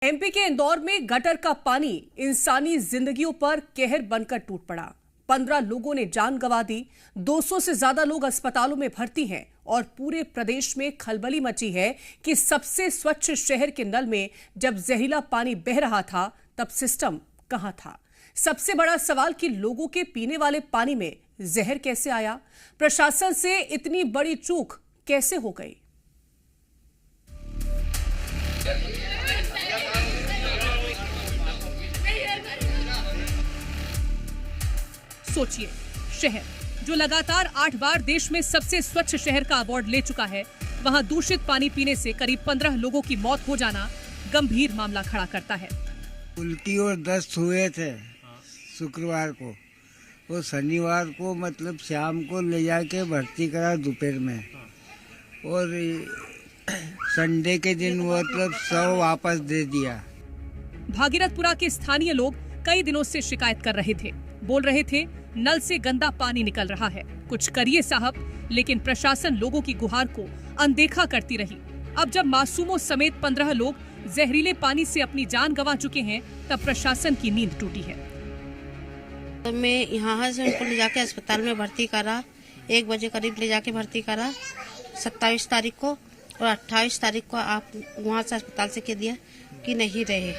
MP के इंदौर में gutter का पानी इंसानी जिंदगियों पर कहर बनकर टूट पड़ा। 15 लोगों ने जान गंवा दी। 200 से ज्यादा लोग अस्पतालों में भर्ती हैं और पूरे प्रदेश में खलबली मची है कि सबसे स्वच्छ शहर के नल में जब जहरीला पानी बह रहा था तब सिस्टम कहां था। सबसे बड़ा सवाल कि लोगों के पीने वाले पानी में जहर कैसे आया, प्रशासन से इतनी बड़ी चूक कैसे हो गई। सोचिए, शहर जो लगातार 8 बार देश में सबसे स्वच्छ शहर का अवार्ड ले चुका है, वहां दूषित पानी पीने से करीब 15 लोगों की मौत हो जाना गंभीर मामला खड़ा करता है। उल्टी और दस्त हुए थे शुक्रवार को, वो शनिवार को मतलब शाम को ले जाके भर्ती करा दोपहर में, और संडे के दिन मतलब सब वापस दे दिया। भागीरथपुरा के स्थानीय लोग कई दिनों से शिकायत कर रहे थे, बोल रहे थे नल से गंदा पानी निकल रहा है, कुछ करिए साहब। लेकिन प्रशासन लोगों की गुहार को अनदेखा करती रही। अब जब मासूमों समेत 15 लोग जहरीले पानी से अपनी जान गंवा चुके हैं, तब प्रशासन की नींद टूटी है। तो मैं यहाँ से उनको ले जाके अस्पताल में भर्ती करा, 1 बजे करीब ले जाके भर्ती करा 27 तारीख को, और 28 तारीख को आप वहाँ से अस्पताल से कह दिया कि नहीं रहे।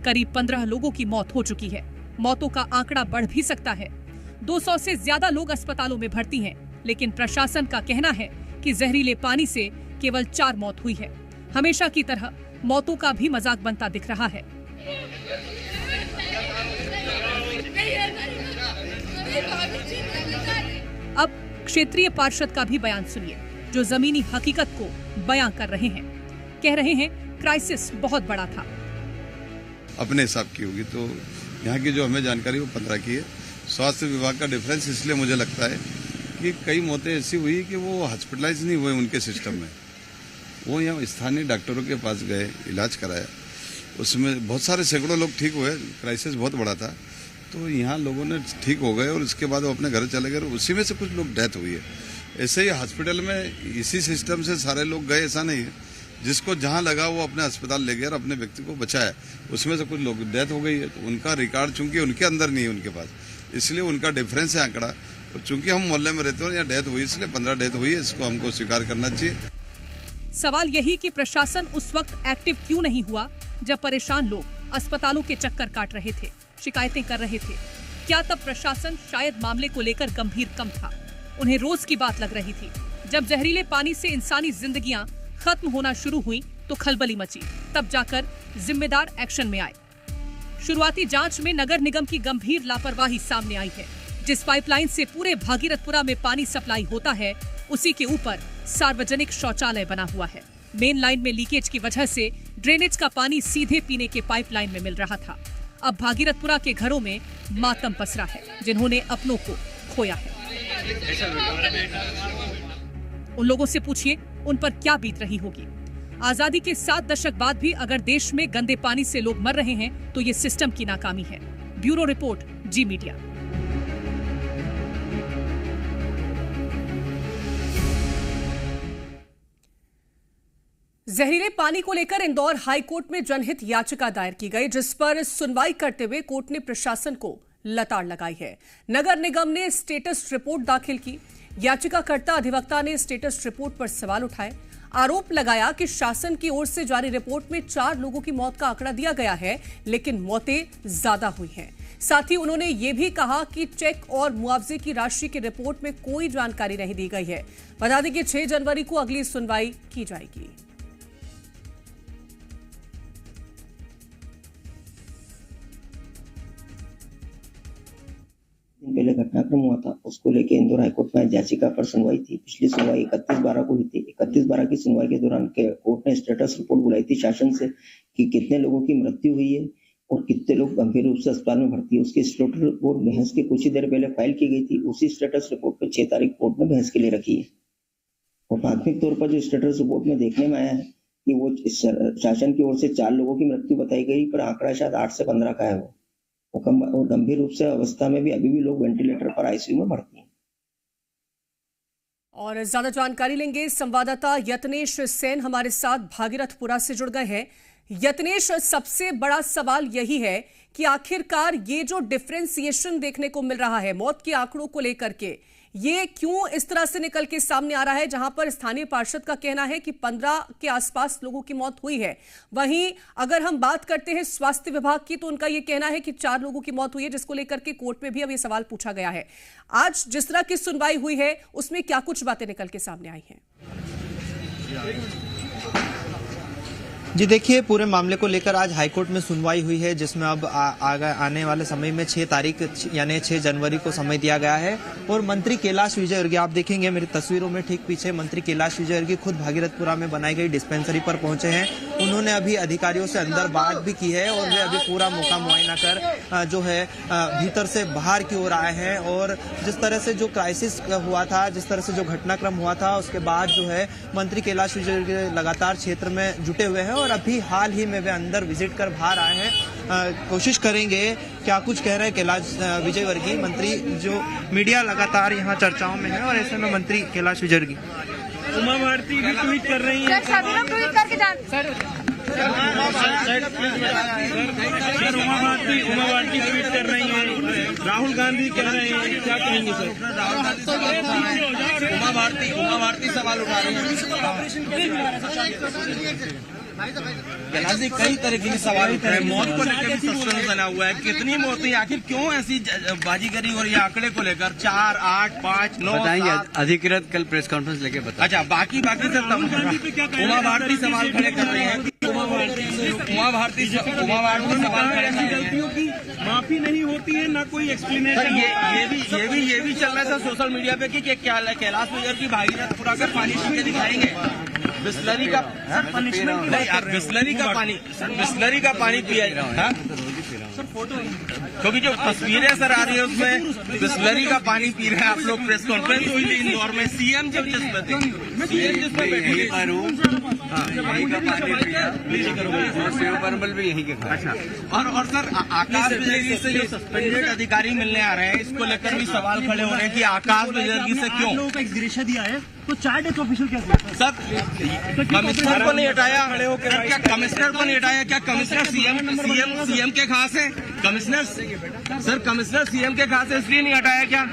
करीब 15 लोगों की मौत हो चुकी है। मौतों का आंकड़ा बढ़ भी सकता है। 200 से ज्यादा लोग अस्पतालों में भर्ती हैं, लेकिन प्रशासन का कहना है कि जहरीले पानी से केवल 4 मौत हुई है। हमेशा की तरह मौतों का भी मजाक बनता दिख रहा है। अब क्षेत्रीय पार्षद का भी बयान सुनिए, जो जमीनी हकीकत को बयां कर रहे हैं। कह रहे हैं क्राइसिस बहुत बड़ा था। अपने हिसाब की होगी, तो यहाँ की जो हमें जानकारी वो 15 की है। स्वास्थ्य विभाग का डिफरेंस इसलिए मुझे लगता है कि कई मौतें ऐसी हुई कि वो हॉस्पिटलाइज नहीं हुए उनके सिस्टम में। वो यहाँ स्थानीय डॉक्टरों के पास गए, इलाज कराया, उसमें बहुत सारे सैकड़ों लोग ठीक हुए। क्राइसिस बहुत बड़ा था, तो यहाँ लोगों ने ठीक हो गए और उसके बाद वो अपने घर चले गए। उसी में से कुछ लोग डेथ हुई है। ऐसे ही हॉस्पिटल में इसी सिस्टम से सारे लोग गए, ऐसा नहीं है। जिसको जहां लगा वो अपने अस्पताल ले गया और अपने व्यक्ति को बचाया। उसमें से कुछ लोग डेथ हो गई है, तो उनका रिकॉर्ड चूंकि उनके अंदर नहीं है उनके पास, इसलिए उनका डिफरेंस है आंकड़ा। और चूंकि हम मोहल्ले में रहते हैं, यहाँ डेथ हुई, इसलिए 15 डेथ हुई है। इसको हमको स्वीकार करना चाहिए। सवाल यही कि प्रशासन उस वक्त एक्टिव क्यों नहीं हुआ जब परेशान लोग अस्पतालों के चक्कर काट रहे थे, शिकायतें कर रहे थे। क्या तब प्रशासन शायद मामले को लेकर गंभीर कम था? उन्हें रोज की बात लग रही थी। जब जहरीले पानी से इंसानी जिंदगियां खत्म होना शुरू हुई तो खलबली मची। तब जाकर जिम्मेदार एक्शन में आए। शुरुआती जांच में नगर निगम की गंभीर लापरवाही सामने आई है। जिस पाइपलाइन से पूरे भागीरथपुरा में पानी सप्लाई होता है, उसी के ऊपर सार्वजनिक शौचालय बना हुआ है। मेन लाइन में लीकेज की वजह से ड्रेनेज का पानी सीधे पीने के पाइपलाइन में मिल रहा था। अब भागीरथपुरा के घरों में मातम पसरा है, जिन्होंने अपनों को खोया है। उन लोगों से पूछिए उन पर क्या बीत रही होगी। आजादी के 7 दशक बाद भी अगर देश में गंदे पानी से लोग मर रहे हैं तो ये सिस्टम की नाकामी है। ब्यूरो रिपोर्ट, जी मीडिया। जहरीले पानी को लेकर इंदौर हाईकोर्ट में जनहित याचिका दायर की गई, जिस पर सुनवाई करते हुए कोर्ट ने प्रशासन को लताड़ लगाई है। नगर निगम ने स्टेटस रिपोर्ट दाखिल की। याचिकाकर्ता अधिवक्ता ने स्टेटस रिपोर्ट पर सवाल उठाए। आरोप लगाया कि शासन की ओर से जारी रिपोर्ट में 4 लोगों की मौत का आंकड़ा दिया गया है, लेकिन मौतें ज्यादा हुई हैं। साथ ही उन्होंने ये भी कहा कि चेक और मुआवजे की राशि की रिपोर्ट में कोई जानकारी नहीं दी गई है। बता दें कि 6 जनवरी को अगली सुनवाई की जाएगी। पहले घटनाक्रम हुआ था, उसको लेके इंदौर हाईकोर्ट में याचिका पर सुनवाई थी। पिछली सुनवाई 31/12 को हुई थी। 31/12 की सुनवाई के दौरान कोर्ट ने स्टेटस रिपोर्ट बुलाई थी शासन से कि कितने लोगों की मृत्यु हुई है और कितने लोग गंभीर रूप से अस्पताल में भर्ती है। उसकी स्टेटस रिपोर्ट बहस के कुछ ही देर पहले फाइल की गई थी। उसी स्टेटस रिपोर्ट पर 6 तारीख कोर्ट ने बहस के लिए रखी है। और प्राथमिक तौर पर जो स्टेटस रिपोर्ट में देखने में आया है कि वो शासन की ओर से 4 लोगों की मृत्यु बताई गई, पर आंकड़ा शायद 8 से 15 का है। वो गंभीर रूप से अवस्था में भी अभी भी लोग वेंटिलेटर पर आईसीयू में भर्ती हैं। और ज्यादा जानकारी लेंगे संवाददाता यत्नेश सेन हमारे साथ भागीरथपुरा से जुड़ गए हैं। यत्नेश, सबसे बड़ा सवाल यही है कि आखिरकार ये जो डिफरेंशिएशन देखने को मिल रहा है मौत के आंकड़ों को लेकर के, ये क्यों इस तरह से निकल के सामने आ रहा है? जहां पर स्थानीय पार्षद का कहना है कि 15 के आसपास लोगों की मौत हुई है, वहीं अगर हम बात करते हैं स्वास्थ्य विभाग की तो उनका यह कहना है कि 4 लोगों की मौत हुई है, जिसको लेकर के कोर्ट में भी अब ये सवाल पूछा गया है। आज जिस तरह की सुनवाई हुई है उसमें क्या कुछ बातें निकल के सामने आई हैं? जी देखिए, पूरे मामले को लेकर आज हाईकोर्ट में सुनवाई हुई है, जिसमें अब आने वाले समय में 6 तारीख यानी 6 जनवरी को समय दिया गया है। और मंत्री कैलाश विजयवर्गीय, आप देखेंगे मेरी तस्वीरों में ठीक पीछे, मंत्री कैलाश विजयवर्गीय खुद भागीरथपुरा में बनाई गई डिस्पेंसरी पर पहुंचे हैं। उन्होंने अभी अधिकारियों से अंदर बात भी की है और वे अभी पूरा मौका मुआयना कर जो है भीतर से बाहर की ओर आए हैं। और जिस तरह से जो क्राइसिस हुआ था, जिस तरह से जो घटनाक्रम हुआ था, उसके बाद जो है मंत्री कैलाश विजयवर्गीय लगातार क्षेत्र में जुटे हुए हैं और अभी हाल ही में वे अंदर विजिट कर बाहर आए हैं। कोशिश करेंगे क्या कुछ कह रहे हैं कैलाश विजयवर्गीय मंत्री, जो मीडिया लगातार यहाँ चर्चाओं में है। और ऐसे में मंत्री कैलाश विजयवर्गीय, उमा भारती भी ट्वीट कर रही हैं। सर उमा भारती ट्वीट कर रही हैं। राहुल गांधी कह रहे हैं, क्या कहेंगे सर? उमा भारती सवाल उठा रही हैं। कैलाश जी, कई तरह के सवाल उठ रहे हैं। मौत को लेकर भी सस्पेंस बना हुआ है। कितनी मौत हुई, आखिर क्यों ऐसी बाजीगरी हो रही है? आंकड़े को लेकर 4, 8, 5, 9 बताएंगे अधिकृत कल प्रेस कॉन्फ्रेंस लेके बता। अच्छा, बाकी सर उमा भारती सवाल खड़े कर रहे हैं। उमा भारती सवाल खड़े कर गलतियों की माफी नहीं होती है, ना कोई एक्सप्लेनेशन। ये भी चल रहा है सर सोशल मीडिया पे कि क्या कैलाश विजयवर्गीय की भागीरथपुरा का पानी पी के दिखाएंगे। बिस्लरी का पनिशमेंट नहीं, बिस्लरी का पानी पिया सर। फोटो, क्योंकि जो तस्वीरें सर आ रही है उसमें बिस्लरी का पानी पी रहे हैं आप लोग। प्रेस कॉन्फ्रेंस हुई थी इंदौर में, सीएम जिसमें बैठे भी यहीं के। अच्छा, और सर आकाश विजयवर्गीय से जो सस्पेंडेड अधिकारी मिलने आ रहे हैं, इसको लेकर भी सवाल खड़े हो रहे हैं कि आकाश विजयवर्गीय से क्यों लोगों को एक गिरिशा दिया है, तो 4 डेज ऑफिशियल क्या सर? कमिश्नर को नहीं हटाया, क्या कमिश्नर को नहीं हटाया? क्या कमिश्नर सीएम के खास है? कमिश्नर सीएम के खास है, इसलिए नहीं हटाया क्या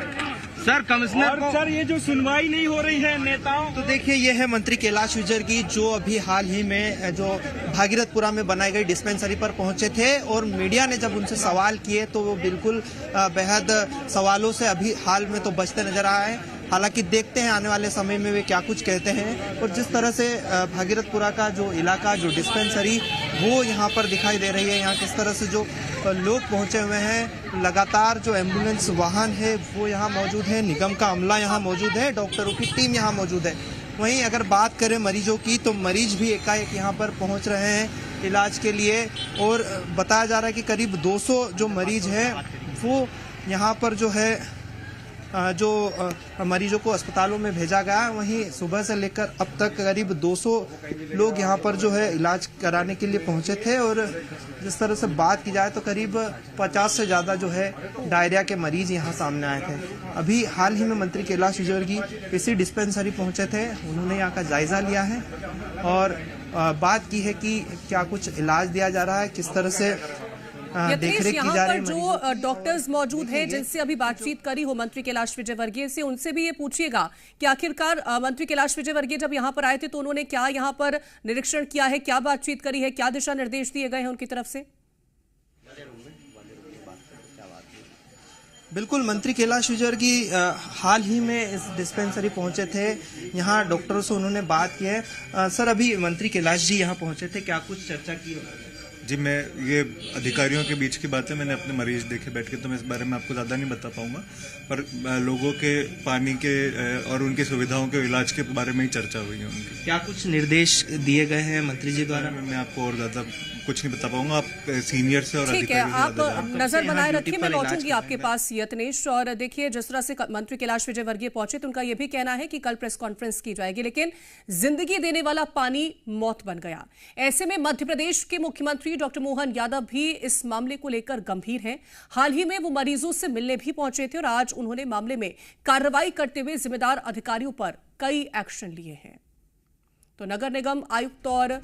सर कमिश्नर को? सर, ये जो सुनवाई नहीं हो रही है नेताओं, तो देखिए ये है मंत्री कैलाश विजयवर्गीय, जो अभी हाल ही में जो भागीरथपुरा में बनाई गई डिस्पेंसरी पर पहुंचे थे। और मीडिया ने जब उनसे सवाल किए तो वो बिल्कुल बेहद सवालों से अभी हाल में तो बचते नजर आए। हालांकि देखते हैं आने वाले समय में वे क्या कुछ कहते हैं। और जिस तरह से भागीरथपुरा का जो इलाका, जो डिस्पेंसरी वो यहाँ पर दिखाई दे रही है, यहाँ किस तरह से जो लोग पहुंचे हुए हैं, लगातार जो एम्बुलेंस वाहन है वो यहाँ मौजूद है, निगम का अमला यहाँ मौजूद है, डॉक्टरों की टीम यहाँ मौजूद है। वहीं अगर बात करें मरीजों की, तो मरीज भी एकाएक यहाँ पर पहुँच रहे हैं इलाज के लिए। और बताया जा रहा है कि करीब 200 जो मरीज हैं वो यहाँ पर जो है जो मरीजों को अस्पतालों में भेजा गया। वहीं सुबह से लेकर अब तक करीब 200 लोग यहाँ पर जो है इलाज कराने के लिए पहुँचे थे। और जिस तरह से बात की जाए तो करीब 50 से ज़्यादा जो है डायरिया के मरीज यहाँ सामने आए थे। अभी हाल ही में मंत्री कैलाश विजयवर्गीय इसी डिस्पेंसरी पहुँचे थे, उन्होंने यहाँ का जायजा लिया है और बात की है कि क्या कुछ इलाज दिया जा रहा है, किस तरह से देखरेख की जा रही है। जो डॉक्टर्स मौजूद हैं जिनसे अभी बातचीत करी हो मंत्री कैलाश विजयवर्गीय से, उनसे भी ये पूछिएगा कि आखिरकार मंत्री कैलाश विजयवर्गीय जब यहाँ पर आए थे तो उन्होंने क्या यहाँ पर निरीक्षण किया है, क्या बातचीत करी है, क्या दिशा निर्देश दिए गए हैं उनकी तरफ से? बिल्कुल, मंत्री कैलाश विजयवर्गीय हाल ही में इस डिस्पेंसरी पहुंचे थे, यहाँ डॉक्टरों से उन्होंने बात की है। सर, अभी मंत्री कैलाश जी यहाँ पहुंचे थे, क्या कुछ चर्चा की? जी, मैं ये अधिकारियों के बीच की बात है, मैंने अपने मरीज देखे बैठ के, तो मैं इस बारे में आपको ज़्यादा नहीं बता पाऊंगा, पर लोगों के पानी के और उनकी सुविधाओं के इलाज के बारे में ही चर्चा हुई है उनकी। क्या कुछ निर्देश दिए गए हैं मंत्री जी द्वारा? मैं आपको और ज़्यादा कुछ नहीं बता पाऊंगा, आप सीनियर से और ठीक है, आप नजर बनाए रखिए, मैं लौटूंगी आपके पास यत्नेश। और देखिए, जिस तरह से मंत्री कैलाश विजयवर्गीय पहुंचे तो उनका यह भी कहना है कि कल प्रेस कॉन्फ्रेंस की जाएगी, लेकिन जिंदगी देने वाला पानी मौत बन गया। ऐसे में मध्य प्रदेश के मुख्यमंत्री डॉक्टर मोहन यादव भी इस मामले को लेकर गंभीर हैं। हाल ही में वो मरीजों से मिलने भी पहुंचे थे और आज उन्होंने मामले में कार्रवाई करते हुए जिम्मेदार अधिकारियों पर कई एक्शन लिए हैं। तो नगर निगम आयुक्त और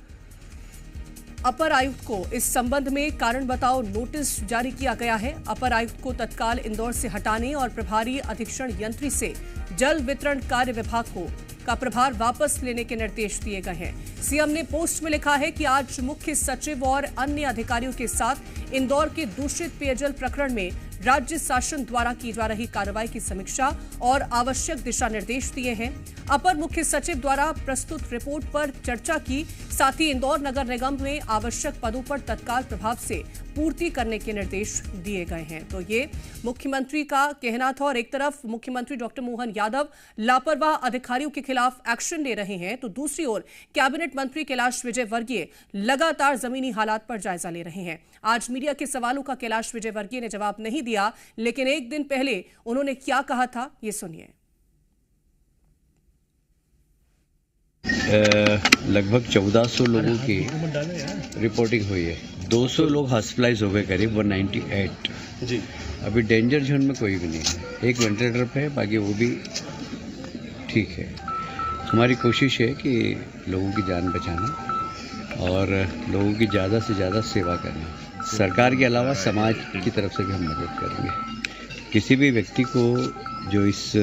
अपर आयुक्त को इस संबंध में कारण बताओ नोटिस जारी किया गया है। अपर आयुक्त को तत्काल इंदौर से हटाने और प्रभारी अधीक्षण यंत्री से जल वितरण कार्य विभाग का प्रभार वापस लेने के निर्देश दिए गए हैं। सीएम ने पोस्ट में लिखा है कि आज मुख्य सचिव और अन्य अधिकारियों के साथ इंदौर के दूषित पेयजल प्रकरण में राज्य शासन द्वारा की जा रही कार्रवाई की समीक्षा और आवश्यक दिशा निर्देश दिए हैं। अपर मुख्य सचिव द्वारा प्रस्तुत रिपोर्ट पर चर्चा की, साथ ही इंदौर नगर निगम में आवश्यक पदों पर तत्काल प्रभाव से पूर्ति करने के निर्देश दिए गए हैं। तो ये मुख्यमंत्री का कहना था। और एक तरफ मुख्यमंत्री डॉक्टर मोहन यादव लापरवाह अधिकारियों के खिलाफ एक्शन ले रहे हैं, तो दूसरी ओर कैबिनेट मंत्री कैलाश विजयवर्गीय लगातार जमीनी हालात पर जायजा ले रहे हैं। आज मीडिया के सवालों का कैलाश विजयवर्गीय ने जवाब नहीं दिया, लेकिन एक दिन पहले उन्होंने क्या कहा था, ये सुनिए। लगभग 1400 लोगों की रिपोर्टिंग हुई है। 200 लोग हॉस्पिटलाइज हो गए, करीब 198 जी। अभी डेंजर जोन में कोई भी नहीं है, एक वेंटिलेटर पे है, बाकी वो भी ठीक है। हमारी कोशिश है कि लोगों की जान बचाना और लोगों की ज़्यादा से ज़्यादा सेवा करना। सरकार के अलावा समाज की तरफ से भी हम मदद करेंगे। किसी भी व्यक्ति को जो इस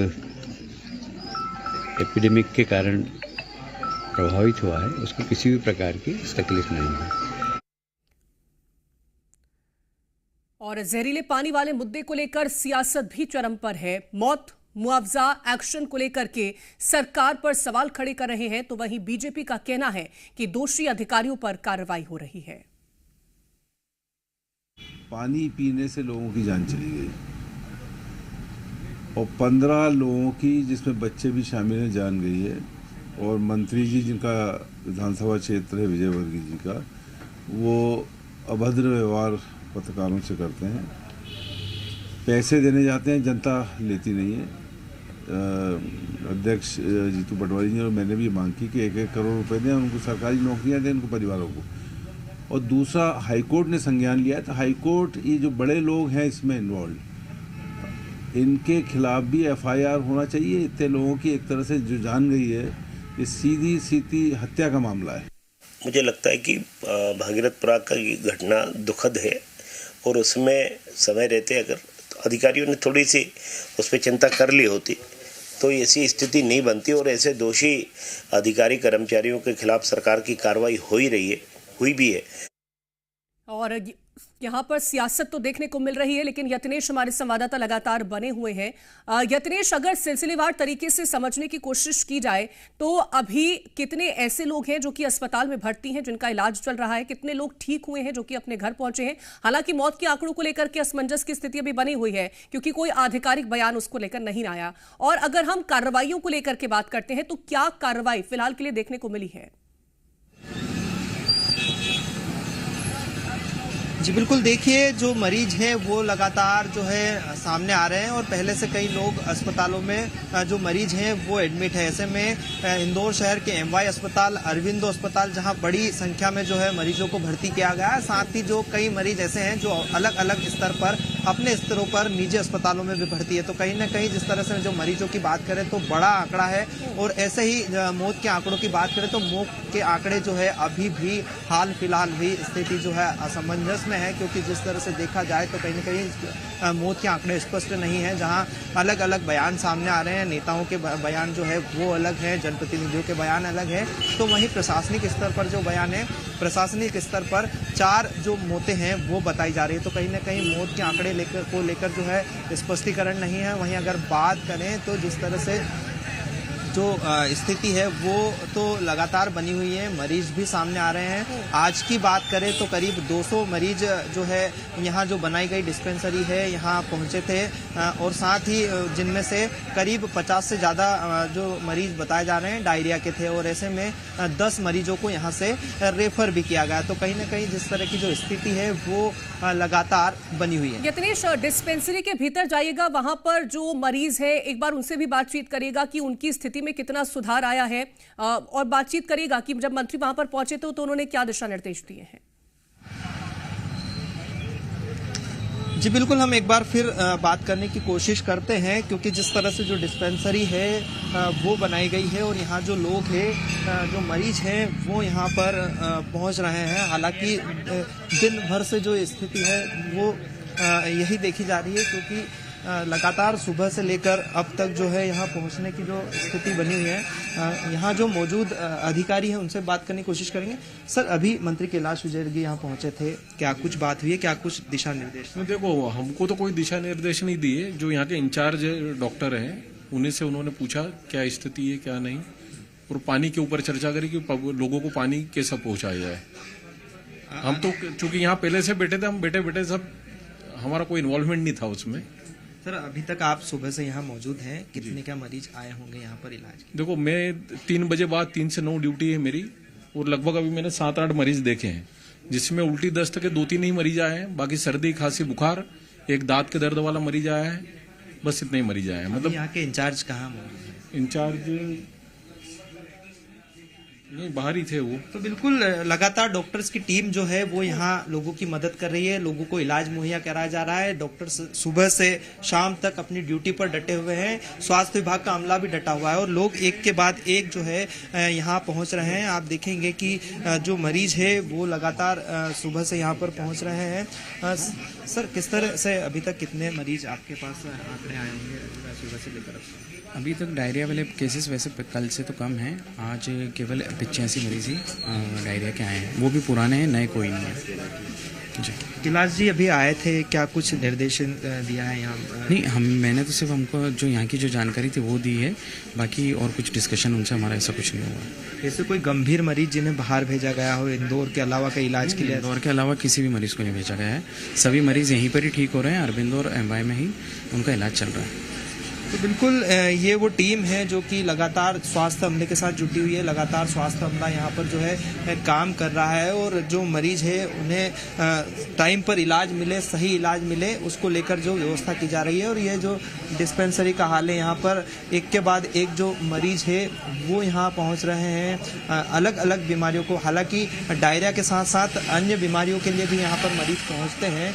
एपिडेमिक के कारण प्रभावित हुआ है उसको किसी भी प्रकार की तकलीफ नहीं है। और जहरीले पानी वाले मुद्दे को लेकर सियासत भी चरम पर है। मौत मुआवजा एक्शन को लेकर के सरकार पर सवाल खड़े कर रहे हैं, तो वहीं बीजेपी का कहना है कि दोषी अधिकारियों पर कार्रवाई हो रही है। पानी पीने से लोगों की जान चली गई और 15 लोगों की, जिसमें बच्चे भी शामिल हैं, जान गई है। और मंत्री जी जिनका विधानसभा क्षेत्र है विजयवर्गीय जी का, वो अभद्र व्यवहार पत्रकारों से करते हैं। पैसे देने जाते हैं, जनता लेती नहीं है। अध्यक्ष जीतू पटवारी जी और मैंने भी मांग की कि 1-1 करोड़ रुपए दें, उनको सरकारी नौकरियां दें उनको परिवारों को। और दूसरा, हाईकोर्ट ने संज्ञान लिया है, तो हाईकोर्ट ये जो बड़े लोग हैं इसमें इन्वॉल्व, इनके खिलाफ भी FIR होना चाहिए। इतने लोगों की एक तरह से जो जान गई है, ये सीधी सीधी हत्या का मामला है। मुझे लगता है कि भागीरथपुरा का ये घटना दुखद है और उसमें समय रहते अगर अधिकारियों ने थोड़ी सी उस पर चिंता कर ली होती तो ऐसी स्थिति नहीं बनती और ऐसे दोषी अधिकारी कर्मचारियों के खिलाफ सरकार की कार्रवाई हो ही रही है, हुई भी है। और यहाँ पर सियासत तो देखने को मिल रही है, लेकिन यत्नेश हमारे संवाददाता लगातार बने हुए हैं। यत्नेश, अगर सिलसिलेवार तरीके से समझने की कोशिश की जाए तो अभी कितने ऐसे लोग हैं जो कि अस्पताल में भर्ती हैं, जिनका इलाज चल रहा है, कितने लोग ठीक हुए हैं जो कि अपने घर पहुंचे हैं? हालांकि मौत के आंकड़ों को लेकर के असमंजस की स्थिति अभी बनी हुई है, क्योंकि कोई आधिकारिक बयान उसको लेकर नहीं आया। और अगर हम कार्रवाइयों को लेकर के बात करते हैं तो क्या कार्रवाई फिलहाल के लिए देखने को मिली है? जी बिल्कुल, देखिए जो मरीज हैं वो लगातार जो है सामने आ रहे हैं और पहले से कई लोग अस्पतालों में जो मरीज हैं वो एडमिट है। ऐसे में इंदौर शहर के MY अस्पताल, अरविंदो अस्पताल, जहां बड़ी संख्या में जो है मरीजों को भर्ती किया गया है। साथ ही जो कई मरीज ऐसे हैं जो अलग अलग स्तर पर, अपने स्तरों पर निजी अस्पतालों में भी भर्ती है। तो कहीं ना कहीं जिस तरह से जो मरीजों की बात करें तो बड़ा आंकड़ा है। और ऐसे ही मौत के आंकड़ों की बात करें तो मौत के आंकड़े जो है अभी भी हाल फिलहाल भी स्थिति जो है असमंजस में है, क्योंकि जिस तरह से देखा जाए तो कहीं न कहीं मौत के आंकड़े स्पष्ट नहीं है। जहां अलग अलग बयान सामने आ रहे हैं, नेताओं के बयान जो है वो अलग है, जनप्रतिनिधियों के बयान अलग है, तो वहीं प्रशासनिक स्तर पर जो बयान है, प्रशासनिक स्तर पर 4 जो मौतें हैं वो बताई जा रही है। तो कहीं ना कहीं मौत के आंकड़े लेकर जो है स्पष्टीकरण नहीं है। वहीं अगर बात करें तो जिस तरह से जो स्थिति है वो तो लगातार बनी हुई है, मरीज भी सामने आ रहे हैं। आज की बात करें तो करीब 200 मरीज जो है यहाँ जो बनाई गई डिस्पेंसरी है यहाँ पहुँचे थे और साथ ही जिनमें से करीब 50 से ज़्यादा जो मरीज बताए जा रहे हैं डायरिया के थे और ऐसे में 10 मरीजों को यहाँ से रेफर भी किया गया। तो कहीं ना कहीं जिस तरह की जो स्थिति है वो लगातार बनी हुई है। यत्नेश, डिस्पेंसरी के भीतर जाइएगा, वहां पर जो मरीज है एक बार उनसे भी बातचीत करिएगा कि उनकी स्थिति में कितना सुधार आया है, और बातचीत करिएगा कि जब मंत्री वहां पर पहुंचे तो उन्होंने क्या दिशा निर्देश दिए हैं। जी बिल्कुल, हम एक बार फिर बात करने की कोशिश करते हैं, क्योंकि जिस तरह से जो डिस्पेंसरी है वो बनाई गई है और यहाँ जो लोग हैं, जो मरीज हैं, वो यहाँ पर पहुँच रहे हैं। हालांकि दिन भर से जो स्थिति है वो यही देखी जा रही है, क्योंकि लगातार सुबह से लेकर अब तक जो है यहाँ पहुँचने की जो स्थिति बनी हुई है। यहाँ जो मौजूद अधिकारी हैं उनसे बात करने की कोशिश करेंगे। सर, अभी मंत्री कैलाश विजयवर्गीय यहाँ पहुँचे थे, क्या कुछ बात हुई है, क्या कुछ दिशा निर्देश? देखो, हमको तो कोई दिशा निर्देश नहीं दिए। जो यहाँ के इंचार्ज डॉक्टर हैं उन्हीं से उन्होंने पूछा क्या स्थिति है क्या नहीं, और पानी के ऊपर चर्चा करी कि लोगों को पानी कैसा पहुँचाया जाए। हम तो चूंकि यहाँ पहले से बैठे थे, हम बैठे सब, हमारा कोई इन्वॉल्वमेंट नहीं था उसमें। सर, अभी तक आप सुबह से यहाँ मौजूद हैं, कितने क्या मरीज आए होंगे यहाँ पर इलाज के? देखो, मैं 3 बजे बाद 3 से 9 ड्यूटी है मेरी, और लगभग अभी मैंने 7-8 मरीज देखे हैं, जिसमें उल्टी दस्त के 2-3 ही मरीज आए हैं। बाकी सर्दी खांसी बुखार, एक दांत के दर्द वाला मरीज आया है, बस इतने ही मरीज आए हैं। मतलब यहाँ के इंचार्ज कहाँ मौजूद हैं? इंचार्ज नहीं, बाहर ही थे वो। तो बिल्कुल लगातार डॉक्टर्स की टीम जो है वो यहाँ लोगों की मदद कर रही है, लोगों को इलाज मुहैया कराया जा रहा है। डॉक्टर्स सुबह से शाम तक अपनी ड्यूटी पर डटे हुए हैं, स्वास्थ्य विभाग का अमला भी डटा हुआ है, और लोग एक के बाद एक जो है यहाँ पहुँच रहे हैं। आप देखेंगे कि जो मरीज है वो लगातार सुबह से यहाँ पर पहुँच रहे हैं। सर, किस तरह से अभी तक कितने मरीज आपके पास आंकड़े आए होंगे सुबह से लेकर? अभी तक डायरिया वाले केसेस वैसे कल से तो कम हैं। आज केवल 85 मरीज ही डायरिया के आए हैं, वो भी पुराने हैं, नए कोई नहीं है। जी कैलाश जी अभी आए थे, क्या कुछ निर्देशन दिया है यहाँ? नहीं, मैंने तो सिर्फ हमको जो यहाँ की जो जानकारी थी वो दी है, बाकी और कुछ डिस्कशन उनसे हमारा ऐसा कुछ नहीं हुआ। ऐसे कोई गंभीर मरीज जिन्हें बाहर भेजा गया हो इंदौर के अलावा के इलाज के लिए? इंदौर के अलावा किसी भी मरीज को नहीं भेजा गया है, सभी मरीज यहीं पर ही ठीक हो रहे हैं। अरविंद और एमवाई में ही उनका इलाज चल रहा है। तो बिल्कुल ये वो टीम है जो कि लगातार स्वास्थ्य अमले के साथ जुटी हुई है। लगातार स्वास्थ्य अमला यहाँ पर जो है काम कर रहा है, और जो मरीज है उन्हें टाइम पर इलाज मिले, सही इलाज मिले, उसको लेकर जो व्यवस्था की जा रही है। और ये जो डिस्पेंसरी का हाल है, यहाँ पर एक के बाद एक जो मरीज है वो यहाँ पहुँच रहे हैं अलग अलग बीमारियों को। हालांकि डायरिया के साथ साथ अन्य बीमारियों के लिए भी यहाँ पर मरीज पहुँचते हैं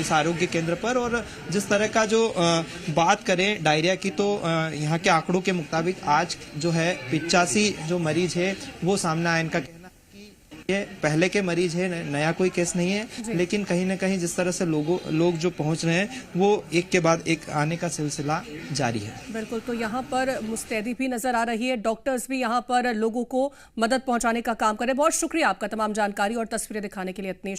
इस आरोग्य केंद्र पर। और जिस तरह का जो बात करें डायरिया की, तो यहाँ के आंकड़ों के मुताबिक आज जो है 85 जो मरीज है वो सामने आए। इनका कहना है कि ये पहले के मरीज है, नया कोई केस नहीं है, लेकिन कहीं ना कहीं जिस तरह से लोग जो पहुंच रहे हैं वो एक के बाद एक आने का सिलसिला जारी है। बिल्कुल, तो यहाँ पर मुस्तैदी भी नजर आ रही है, डॉक्टर्स भी यहाँ पर लोगों को मदद पहुंचाने का काम कर रहे हैं। बहुत शुक्रिया आपका तमाम जानकारी और तस्वीरें दिखाने के लिए। इतनी